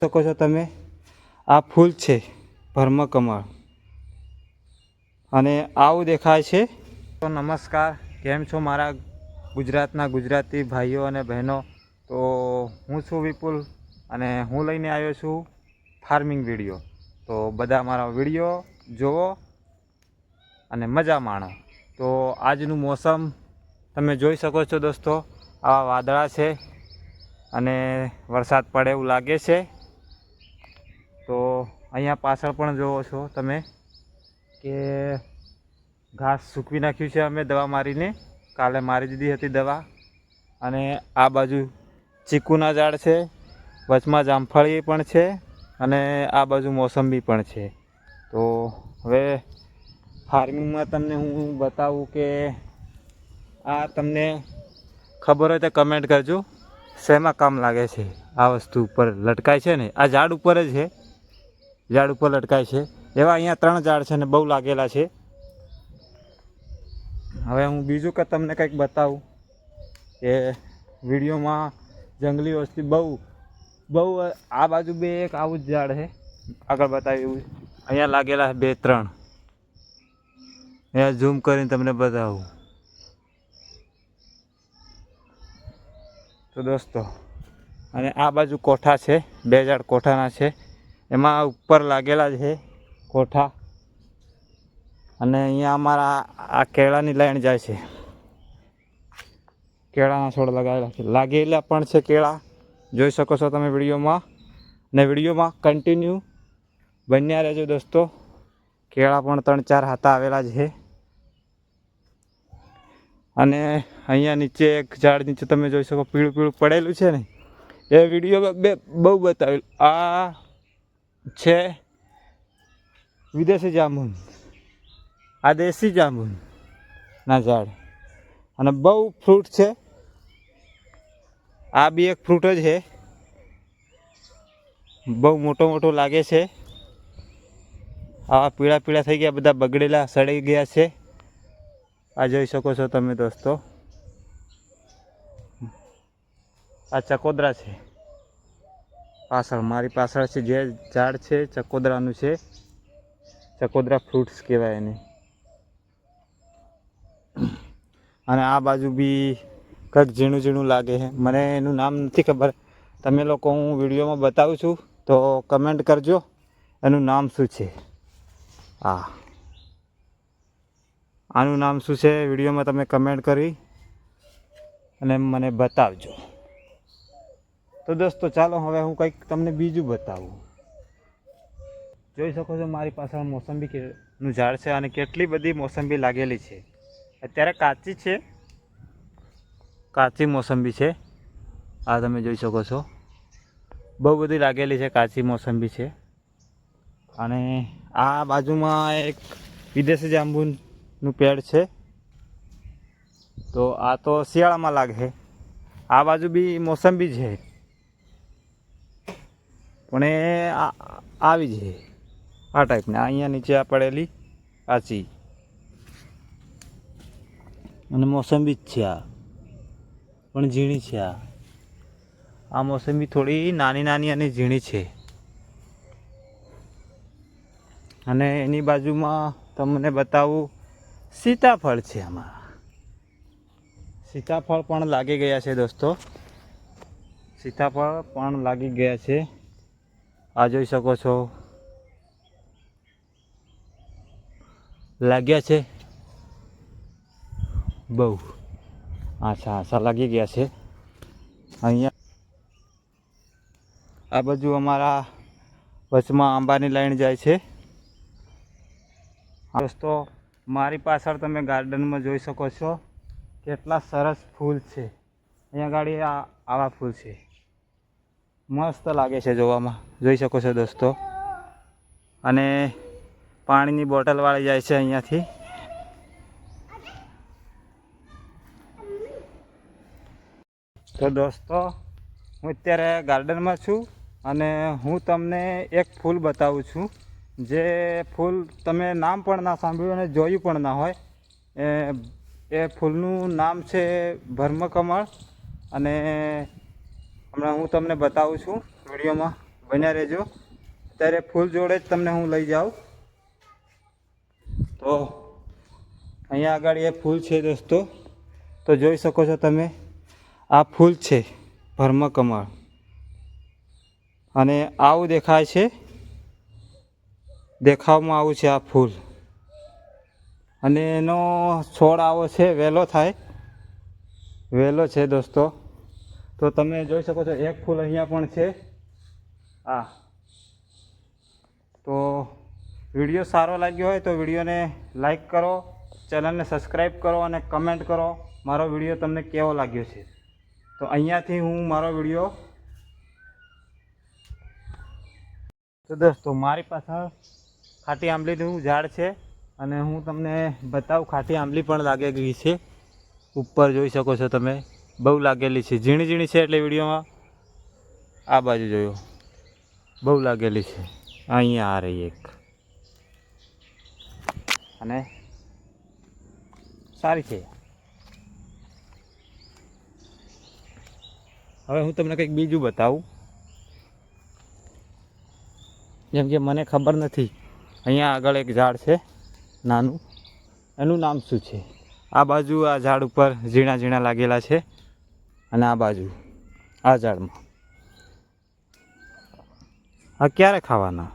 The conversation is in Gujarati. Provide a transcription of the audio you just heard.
શકો છો તમે, આ ફૂલ છે ભર્મકમળ અને આવું દેખાય છે. તો નમસ્કાર, કેમ છો મારા ગુજરાતના ગુજરાતી ભાઈઓ અને બહેનો? તો હું છું વિપુલ અને હું લઈને આવ્યો છું ફાર્મિંગ વિડીયો. તો બધા મારા વિડીયો જુઓ અને મજા માણો. તો આજનું મોસમ તમે જોઈ શકો છો દોસ્તો, આવા વાદળા છે અને વરસાદ પડે એવું લાગે છે. તો અહીંયા પાછળ પણ જોવો છો તમે કે ઘાસ સૂકવી નાખ્યું છે અમે દવા મારીને, કાલે મારી દીધી હતી દવા. અને આ બાજુ ચીકુના ઝાડ છે, વચમાં જામફળી પણ છે અને આ બાજુ મોસંબી પણ છે. તો હવે ફાર્મિંગમાં તમને હું બતાવું કે આ તમને ખબર હોય તો કમેન્ટ કરજો, શેમાં કામ લાગે છે. આ વસ્તુ ઉપર લટકાય છે ને, આ ઝાડ ઉપર જ છે, ઝાડ ઉપર લટકાય છે. એવા અહીંયા 3 ઝાડ છે ને બહુ લાગેલા છે. હવે હું બીજું કે તમને કંઈક બતાવું કે વિડીયોમાં જંગલી વસ્તી બહુ આ બાજુ બે એક આવું જ ઝાડ છે, આગળ બતાવ્યું અહીંયા લાગેલા 2-3. અહીંયા ઝૂમ કરીને તમને બતાવું. તો દોસ્તો, અને આ બાજુ કોઠા છે, 2 ઝાડ કોઠાના છે, એમાં ઉપર લાગેલા છે કોઠા. અને અહીંયા અમારા આ કેળાની લાઈન જાય છે, કેળાના છોડ લગાવેલા છે, લાગેલા પણ છે કેળા, જોઈ શકો છો તમે વિડીયોમાં. ને વિડીયોમાં કન્ટિન્યુ બન્યા રહેજો દોસ્તો. કેળા પણ 3-4 હાથા આવેલા છે. અને અહીંયા નીચે એક ઝાડ નીચે તમે જોઈ શકો પીળું પીળું પડેલું છે ને, એ વિડીયોમાં બહુ બતાવેલું. આ છે વિદેશી જાંબુ, આ દેશી જાંબુના ઝાડ અને બહુ ફ્રૂટ છે. આ બી એક ફ્રૂટ જ છે, બહુ મોટો લાગે છે. આવા પીળા પીળા થઈ ગયા, બધા બગડેલા સડી ગયા છે. આ જોઈ શકો છો તમે દોસ્તો, આ ચકોદરા છે પાછળ, મારી પાછળ છે જે ઝાડ છે ચકોદરાનું છે. ચકોદરા ફ્રૂટ્સ કહેવાય એને. અને આ બાજુ બી કંઈક ઝીણું લાગે છે, મને એનું નામ નથી ખબર. તમે લોકો હું વિડીયોમાં બતાવું છું તો કમેન્ટ કરજો એનું નામ શું છે. આનું નામ શું છે વિડીયોમાં તમે કમેન્ટ કરી અને મને બતાવજો. તો દોસ્તો ચાલો હવે હું કંઈક તમને બીજું બતાવું. જોઈ શકો છો મારી પાછળ મોસંબીનું ઝાડ છે અને કેટલી બધી મોસંબી લાગેલી છે. અત્યારે કાચી છે, કાચી મોસંબી છે. આ તમે જોઈ શકો છો બહુ બધી લાગેલી છે, કાચી મોસંબી છે. અને આ બાજુમાં એક વિદેશી જાંબુનું પેડ છે. તો આ તો શિયાળામાં લાગે. આ બાજુ બી મોસંબી છે પણ એ આવી છે આ ટાઈપને. અહીંયા નીચે આ પડેલી કાચી અને મોસંબી જ છે, આ પણ ઝીણી છે. આ મોસંબી થોડી નાની અને ઝીણી છે. અને એની બાજુમાં તમને બતાવું સીતાફળ છે. આમાં સીતાફળ પણ લાગી ગયા છે દોસ્તો, સીતાફળ પણ લાગી ગયા છે. આ જોઈ શકો છો લાગ્યા છે બહુ, આછા લાગી ગયા છે. અહીંયા આ બાજુ અમારા વચમાં આંબાની લાઈન જાય છે. દોસ્તો મારી પાછળ તમે ગાર્ડનમાં જોઈ શકો છો કેટલા સરસ ફૂલ છે. અહીંયા ગાડી આવા ફૂલ છે, મસ્ત લાગે છે જોવામાં, જોઈ શકો છો દોસ્તો. અને પાણીની બોટલ વાળી જાય છે અહીંયાથી. તો દોસ્તો હું અત્યારે ગાર્ડનમાં છું અને હું તમને એક ફૂલ બતાવું છું, જે ફૂલ તમે નામ પણ ના સાંભળ્યું અને જોયું પણ ના હોય. એ ફૂલનું નામ છે ભર્મકમળ અને હમણાં હું તમને બતાવું છું વિડીયોમાં બન્યા રહેજો. અત્યારે ફૂલ જોડે જ તમને હું લઈ જાઉં. તો અહીંયા આગળ એ ફૂલ છે દોસ્તો, તો જોઈ શકો છો તમે. આ ફૂલ છે ભર્મકમળ, અને આવું દેખાય છે, દેખાવમાં આવું છે આ ફૂલ. અને એનો છોડ આવો છે, વહેલો થાય, વહેલો છે દોસ્તો. તો તમે જોઈ શકો છો એક ફૂલ અહીંયા પણ છે. આ તો વિડીયો સારો લાગ્યો હોય તો વિડીયોને લાઈક કરો, ચેનલને સબસ્ક્રાઈબ કરો અને કમેન્ટ કરો મારો વિડીયો તમને કેવો લાગ્યો છે. તો અહીંયાથી હું મારો વિડીયો, તો દોસ્તો મારી પાછળ ખાટી આંબલીનું ઝાડ છે, અને હું તમને બતાવું. ખાટી આંબલી પણ લાગેલી છે, ઉપર જોઈ શકો છો તમે, બહુ લાગેલી છે. ઝીણી ઝીણી છે એટલે વિડીયોમાં આ બાજુ જોયો, બહુ લાગેલી છે. અહીંયા આ રહી એક, અને સારી છે. હવે હું તમને કંઈક બીજું બતાવું, જેમ કે મને ખબર નથી. અહીંયા આગળ એક ઝાડ છે નાનું, એનું નામ શું છે? આ બાજુ આ ઝાડ ઉપર ઝીણા ઝીણા લાગેલા છે, અને આ બાજુ આ ઝાડમાં આ ક્યારે ખાવાના?